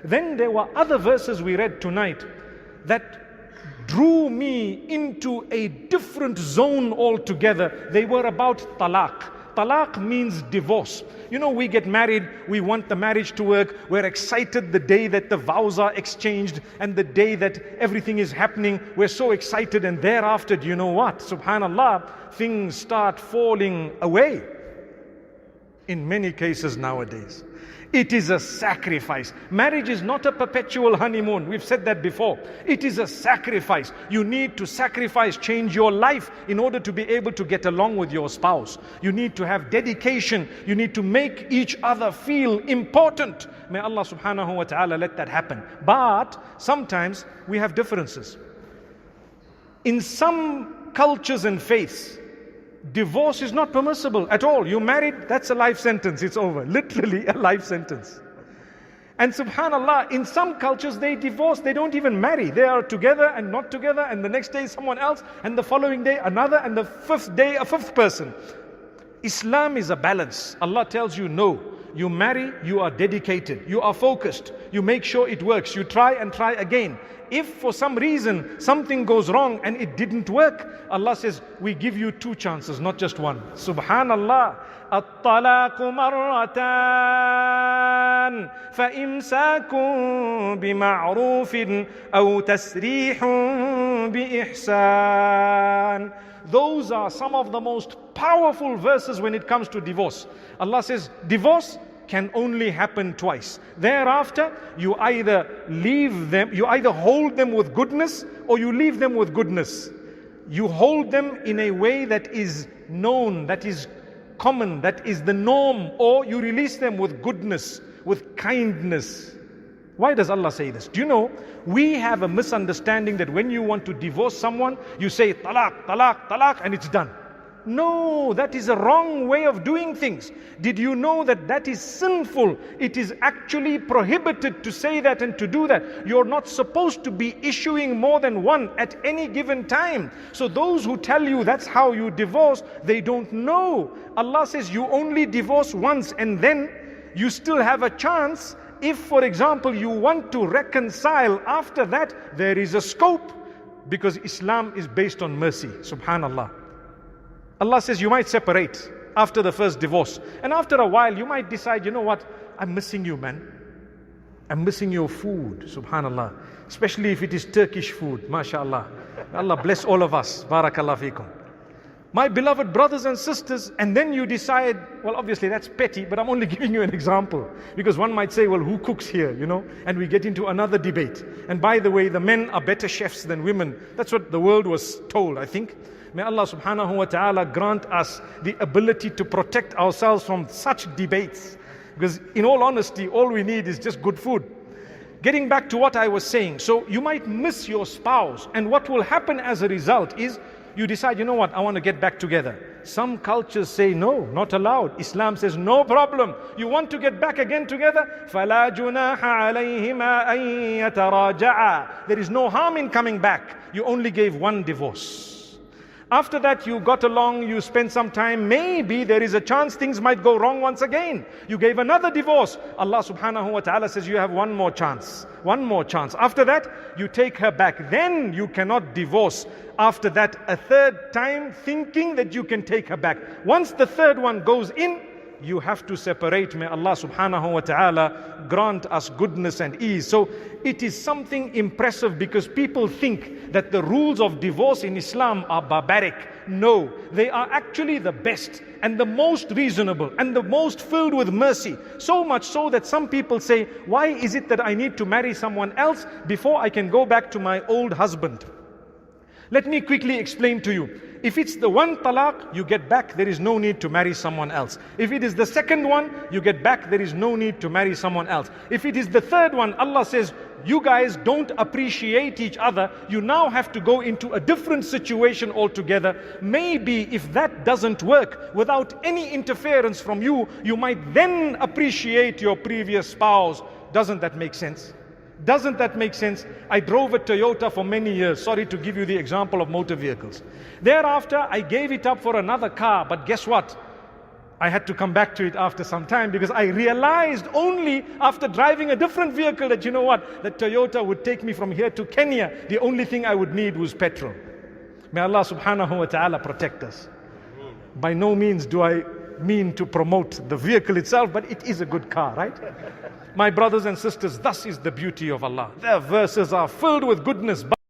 Then there were other verses we read tonight that drew me into a different zone altogether. They were about talaq. Talaq means divorce. You know, we get married, we want the marriage to work, we're excited the day that the vows are exchanged and the day that everything is happening, we're so excited, and thereafter, do you know what? Subhanallah, things start falling away. In many cases nowadays, it is a sacrifice. Marriage is not a perpetual honeymoon. We've said that before. It is a sacrifice. You need to sacrifice, change your life in order to be able to get along with your spouse. You need to have dedication. You need to make each other feel important. May Allah subhanahu wa ta'ala let that happen. But sometimes we have differences. In some cultures and faiths, divorce is not permissible at all. You married, that's a life sentence, it's over. Literally a life sentence. And subhanallah, in some cultures they divorce, they don't even marry. They are together and not together, and the next day someone else, and the following day another, and the fifth day a fifth person. Islam is a balance. Allah tells you no. You marry, you are dedicated, you are focused, you make sure it works, you try and try again. If for some reason something goes wrong and it didn't work, Allah says, we give you 2 chances, not just one. Subhanallah. الطلاق مرتان فإمساك بمعروف أو تسريح بإحسان. Those are some of the most powerful verses when it comes to divorce. Allah says, divorce can only happen twice. Thereafter, you either leave them, you either hold them with goodness or you leave them with goodness. You hold them in a way that is known, that is common, that is the norm, or you release them with goodness, with kindness. Why does Allah say this? Do you know, we have a misunderstanding that when you want to divorce someone, you say talaq, talaq, talaq, and it's done. No, that is a wrong way of doing things. Did you know that that is sinful? It is actually prohibited to say that and to do that. You're not supposed to be issuing more than one at any given time. So those who tell you that's how you divorce, they don't know. Allah says you only divorce once, and then you still have a chance. If, for example, you want to reconcile after that, there is a scope, because Islam is based on mercy. Subhanallah. Allah says you might separate after the first divorce, and after a while you might decide, you know what, I'm missing you, man. I'm missing your food. Subhanallah. Especially if it is Turkish food. MashaAllah. Allah bless all of us. Barakallah feekum. My beloved brothers and sisters, and then you decide, well, obviously that's petty, but I'm only giving you an example, because one might say, well, who cooks here, you know? And we get into another debate. And by the way, the men are better chefs than women. That's what the world was told, I think. May Allah subhanahu wa ta'ala grant us the ability to protect ourselves from such debates. Because in all honesty, all we need is just good food. Getting back to what I was saying, so you might miss your spouse, and what will happen as a result is you decide, you know what, I want to get back together. Some cultures say no, not allowed. Islam says no problem. You want to get back again together? فَلَا جُنَاحَ عَلَيْهِمَا أَن يَتَرَاجَعَا. There is no harm in coming back. You only gave one divorce. After that, you got along, you spent some time, maybe there is a chance things might go wrong once again. You gave another divorce. Allah subhanahu wa ta'ala says you have one more chance. One more chance. After that, you take her back. Then you cannot divorce. After that, a third time, thinking that you can take her back. Once the third one goes in, you have to separate. May Allah subhanahu wa ta'ala grant us goodness and ease. So it is something impressive, because people think that the rules of divorce in Islam are barbaric. No, they are actually the best and the most reasonable and the most filled with mercy. So much so that some people say, why is it that I need to marry someone else before I can go back to my old husband? Let me quickly explain to you. If it's the one talaq, you get back, there is no need to marry someone else. If it is the second one, you get back, there is no need to marry someone else. If it is the third one, Allah says, you guys don't appreciate each other, you now have to go into a different situation altogether. Maybe if that doesn't work, without any interference from you, you might then appreciate your previous spouse. Doesn't that make sense? Doesn't that make sense? I drove a Toyota for many years. Sorry to give you the example of motor vehicles. Thereafter, I gave it up for another car. But guess what? I had to come back to it after some time because I realized only after driving a different vehicle that, you know what, that Toyota would take me from here to Kenya. The only thing I would need was petrol. May Allah subhanahu wa ta'ala protect us. By no means do I mean to promote the vehicle itself, but it is a good car, right? My brothers and sisters, thus is the beauty of Allah. Their verses are filled with goodness.